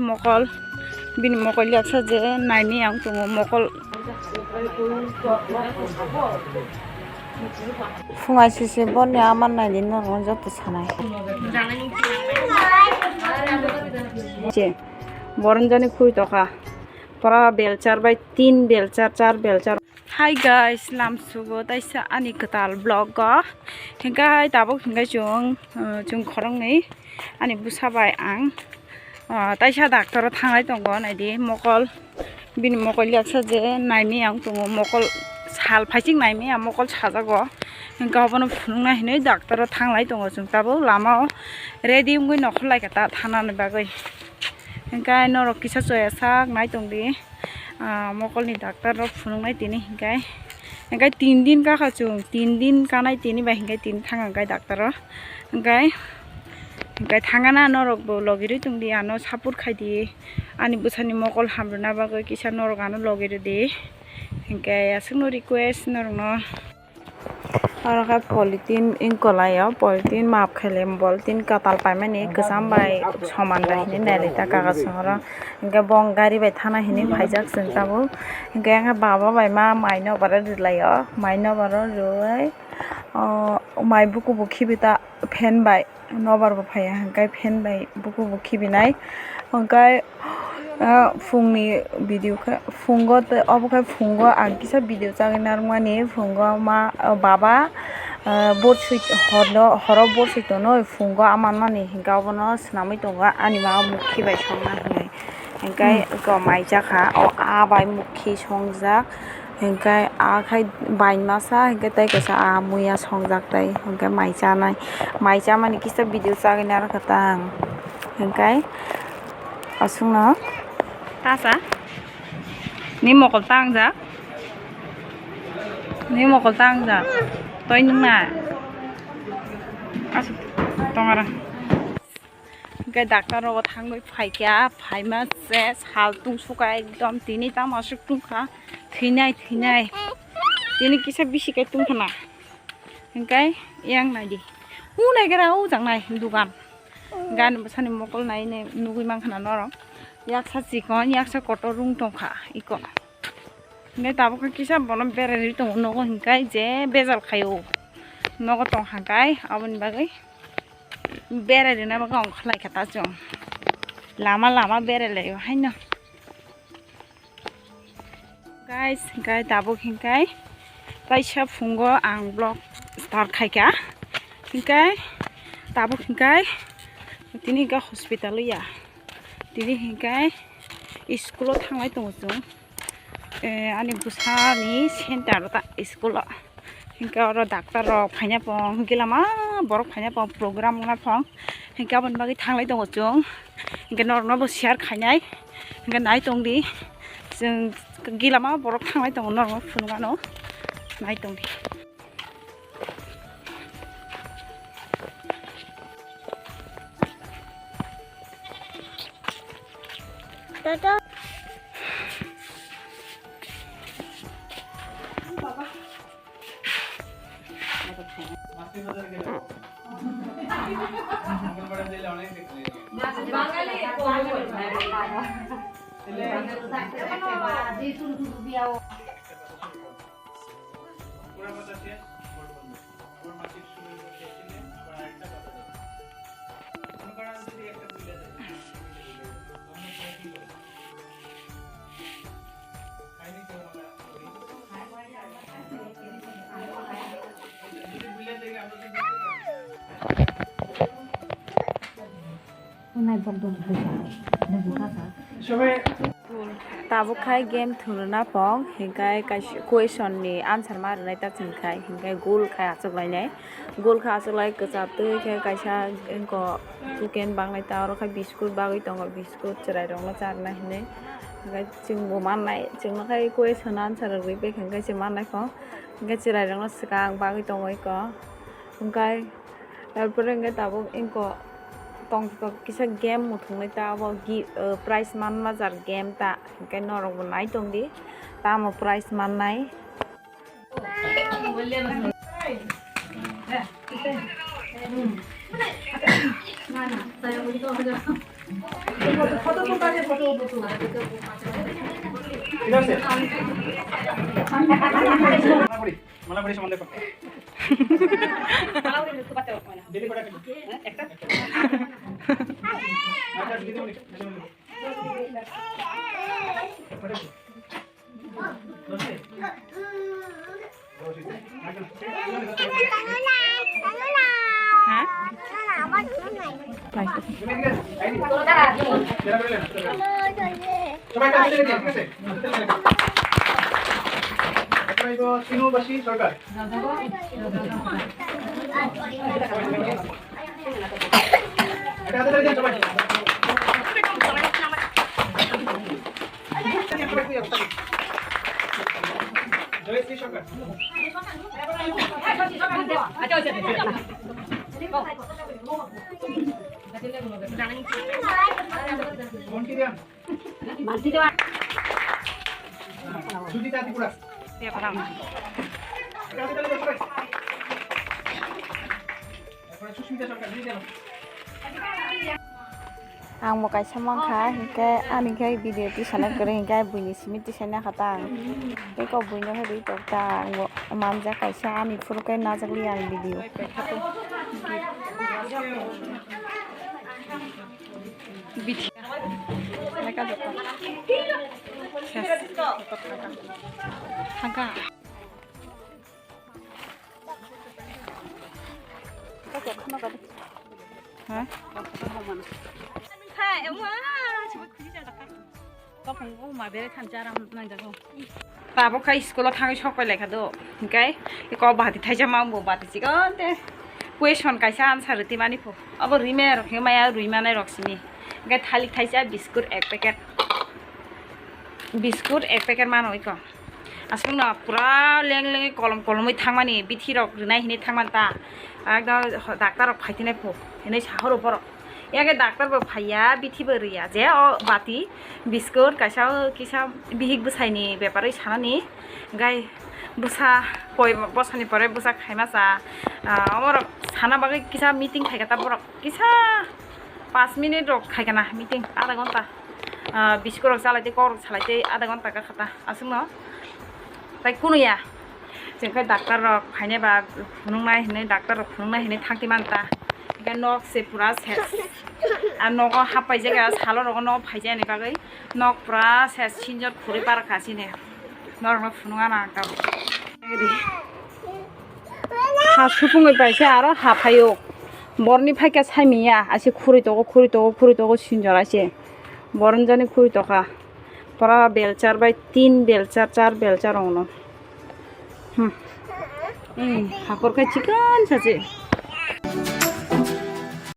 mokol bini mokol yaksa je naini ang tungo mokol fungai sise bonni amar naini normal joto sanai je boronjani khui toka pora belchar bai 3 belchar 4 belchar. Hi guys, lam sugo taisa ani ketal vlog go hingkai tabok hingkai chung khorong nei ani busabai ang taisa doctor thangai tongo naidi mokol bini mokol yaksa je naini ang tungo mokol sal phaising naimi ang mokol sajago hingka obono phunungna hinai doctor thanglai tongo chung tabo lama ready ungui nokhorlai kata thanani bagoi hingkai norok kisa choya sak nai tongdi mokol ni doctor rok phunungnai tini hingkai 3 din ka khachung 3 din kanai tini ba hingkai 3 thangai doctor hingkai thangana norok bo logiri tungdi ano support khaidi ani busani mokol hamruna bagoi kisa norok ano logiri di hingkai asungno request norok no araka polythene inkolaya polythene map khelem polythene katal paimani kesam bai soman bai hini nelita kagas sora hingga bong gari bai thana hini phaijak sengtabo hingga anga baba bai ma maino bara rilayo maino bara ruai mai buku bukhibita fan bai nobar bo phaya hingga fan bai buku bukhibinai hingga fungni video ka fungo obokai fungo angkisa video chaginar mani fungo ma baba borsui horo borsui tono fungo amanmani hingga obono snamai tonga ani ma mukhi bai songna hinai hingkai ko maijaka o a bai mukhi songjak hingkai a khai bain masa hingkai tai kaisa a muya songjak tai hingkai maicha mani kisa video chaginar katang hingkai asungno tasa ni mokol tangjak toy nungna asu tongara hingkai doctor ro thangnoi phaikya phaima se sal tung suka ekdom tini tam asuk tungkha thinai tini kisa bisi kai tungkhana hingkai yang naidi unai gara u jangnai dugan gan basani mokol nai ne nugui mangkhana norok yaksa chikon yaksa koto rung tongkha iko ne tabo kisa bono berari tong nogo hingkai je bezal khayo nogo tong hangkai aboni bagai berari na baga ongkhlai khata jong lama beralai haino guys hingkai tabo hingkai kaisa fungo ang blog start khaika hingkai tabo hingkai tini ga hospital ya tini hingkai school thanglai tongo chung ani busani center ta school hingkai oro doctor rok phaina pong gilama borok phaina pong program na pong hingkai bon bagi thanglai tongo chung hingkai norno bo share khainai hingkai nai tongdi chung gilama borok thanglai tongo norno phunugano nai tongdi Tata. Tabo khai game thurna pong hingkai question ni answer marunai ta chingkai hingkai goal khai achuklai nai goal khai achuklai kachap tui khai kaisa engko chicken banglai ta oro khai biscuit bagui tongo biscuit chirai rongno charna hinai hingkai chingbo mannai chingno khai question answer rogui be hingkai se mannai pong hingkai chirai rongno sikang bagui tongo iko hingkai tarpore hingkai tabo engko tong kisa game muthungnai ta abo prize manma jar game ta hingkai norok bo nai tongdi ta mo prize mannai মালাপুরি সম্বন্ধে কথা দিদি কটা একটা আচ্ছা দিদি বলি হ্যাঁ সিনুবাসী সরকার এটা হাতে ধরে সবাই জয়শ্রী সরকার সুজিতা ত্রিপুরা সুস্মিতা সরকার ang mo kay samang kha hingke ani kay video ti sana kare hingke buini simiti sana khatang ke ko buino he ri tok ta mo manja kay sa ani furu kay na jagli ang video bithi naka jokka haga ka jokka ka ha Hai, 엄마. 정말 그지 잘 닦아. 거 봉고 마베 탄자람 난다고. বাবু খাই স্কুলত থাকি সকল লেখা দো হিংকাই ক বাহাতি থাইজা মামবো বাতি চিকন দে question কাইছা answer তি মানি ফো अब রিমে রখে মায়া রুইমানে রক্সিনি হিংকাই থালি থাইছা বিস্কুট এক পেকেট মান হইক আসুন না পুরা লেং লেঙে কলম কলমই থাকমানি বিথি রক রিনাই হিনি থাকমান তা একদম ডাক্তার ফাইতিনাই ফো হিনি সাহর উপর একে ডাক্তার ভাইয়া বিথিবো রিয়া যে বাতি বিস্কুট কাইসাও কিসা বিহিক বুসাইনি ব্যাপারে সানানি গাই বুসা কই বসানি পরে বুসা খাইমাসা আমার সানা বাকি কিসা মিটিং খাইকাতা বড় কিসা 5 মিনিট রক খাইকানা মিটিং আধা ঘন্টা বিস্কুট রক চালাইতে করক চালাইতে আধা ঘন্টা খাতা আসুন ন তাই কোনইয়া जोंखौ डाक्टर रक फायने बा फुनुंनाय हिने डाक्टर रक फुनुंनाय हिने थांति मानता इका नक से पुरा सेस आ नक हापाय जायगा सालो रक नक फायजाय ने बागै नक पुरा सेस सिनजर खुरै पारखासिने नरक फुनुङा ना गाव हा सुफुङै पाइसे आरो हाफायो बरनि फायका साइमिया आसे खुरै तको सिनजर आसे बरनजानि खुरै तका पुरा बेलचार बाय 3 बेलचार 4 बेलचार अंनो हाखर खाय चिकन सासे